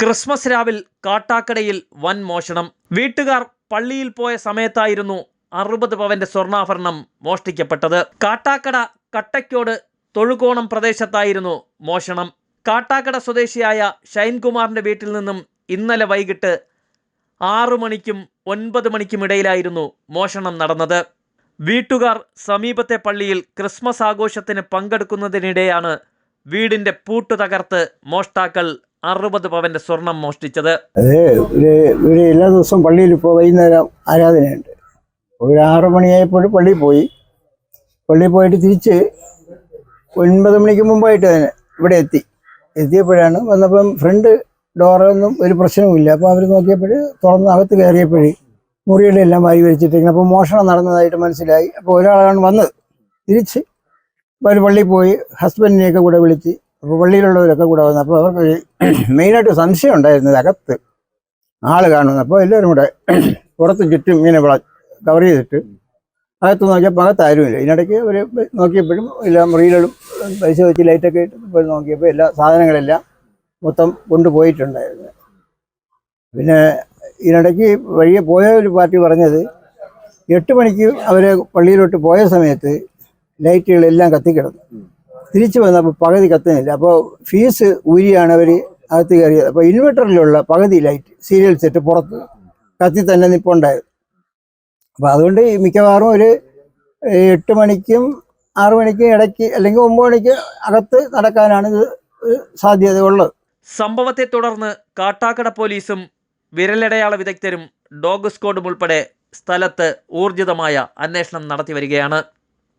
Christmas രാവിൽ കാട്ടാക്കടയിൽ വൻ മോഷണം. വീട്ടുകാർ പള്ളിയിൽ പോയ സമയത്തായിരുന്നു 60 പവന്റെ സ്വർണ്ണാഭരണം മോഷ്ടിക്കപ്പെട്ടത്. കാട്ടാക്കട കട്ടയ്ക്കോട് തൊഴുകോണം പ്രദേശത്തായിരുന്നു മോഷണം. കാട്ടാക്കട സ്വദേശിയായ ഷൈൻകുമാറിന്റെ വീട്ടിൽ നിന്നും ഇന്നലെ വൈകിട്ട് 6 മണിക്കും 9 മണിക്കും ഇടയിലായിരുന്നു മോഷണം നടന്നത്. വീട്ടുകാർ സമീപത്തെ പള്ളിയിൽ ക്രിസ്മസ് ആഘോഷത്തിന് പങ്കെടുക്കുന്നതിനിടെയാണ് വീടിന്റെ പൂട്ട് തകർത്ത് മോഷ്ടാക്കൾ 60 പവന്റെ സ്വർണം മോഷ്ടിച്ചത്. എല്ലാ ദിവസവും പള്ളിയിൽ ഇപ്പോൾ വൈകുന്നേരം ആരാധനയുണ്ട്. ഒരു 6 മണിയായപ്പോൾ പള്ളിയിൽ പോയിട്ട് തിരിച്ച് 9 മണിക്ക് മുമ്പായിട്ട് തന്നെ ഇവിടെ എത്തിയപ്പോഴാണ് വന്നപ്പം ഫ്രണ്ട് ഡോറൊന്നും ഒരു പ്രശ്നവുമില്ല. അപ്പോൾ അവർ നോക്കിയപ്പോൾ തുറന്ന് അകത്ത് കയറിയപ്പോഴേ മുറികളെല്ലാം വാരി വലിച്ചിട്ടിരിക്കണം. അപ്പോൾ മോഷണം നടന്നതായിട്ട് മനസ്സിലായി. അപ്പോൾ ഒരാളാണ് വന്നത്. തിരിച്ച് അവർ പള്ളിയിൽ പോയി ഹസ്ബൻഡിനെയൊക്കെ കൂടെ വിളിച്ച്, അപ്പോൾ പള്ളിയിലുള്ളവരൊക്കെ കൂടെ വന്നു. അപ്പോൾ അവർക്ക് മെയിനായിട്ട് സംശയം ഉണ്ടായിരുന്നത് അകത്ത് ആൾ കാണുന്നു. അപ്പോൾ എല്ലാവരും കൂടെ പുറത്ത് ചുറ്റും ഇങ്ങനെ കവർ ചെയ്തിട്ട് അകത്ത് നോക്കിയപ്പോൾ അകത്താരുമില്ല. ഇതിനിടയ്ക്ക് അവർ നോക്കിയപ്പോഴും എല്ലാ മുറിയിലും പരിശോധിച്ച് ലൈറ്റൊക്കെ ഇട്ട് പോയി നോക്കിയപ്പോൾ എല്ലാ സാധനങ്ങളെല്ലാം മൊത്തം കൊണ്ടുപോയിട്ടുണ്ടായിരുന്നു. പിന്നെ ഇതിനിടയ്ക്ക് വഴിയെ പോയ ഒരു പാർട്ടി പറഞ്ഞത് 8 മണിക്ക് അവർ പള്ളിയിലോട്ട് പോയ സമയത്ത് ലൈറ്റുകളെല്ലാം കത്തിക്കിടന്നു. തിരിച്ചു വന്നപ്പോൾ പകുതി കത്തുന്നില്ല. അപ്പോൾ ഫീസ് ഊരിയാണ് അവർ അകത്ത് കയറിയത്. അപ്പോൾ ഇൻവെർട്ടറിലുള്ള പകുതി ലൈറ്റ് സീരിയൽ സെറ്റ് പുറത്ത് കത്തി തന്നെ നിൽപ്പുണ്ടായത്. അപ്പോൾ അതുകൊണ്ട് മിക്കവാറും ഒരു 8 മണിക്കും 6 മണിക്കും ഇടയ്ക്ക് അല്ലെങ്കിൽ 9 മണിക്ക് അകത്ത് നടക്കാനാണ് ഇത് സാധ്യത ഉള്ളത്. സംഭവത്തെ തുടർന്ന് കാട്ടാക്കട പോലീസും വിരലടയാള വിദഗ്ധരും ഡോഗ് സ്ക്വാഡും ഉൾപ്പെടെ സ്ഥലത്ത് ഊർജിതമായ അന്വേഷണം നടത്തി വരികയാണ്.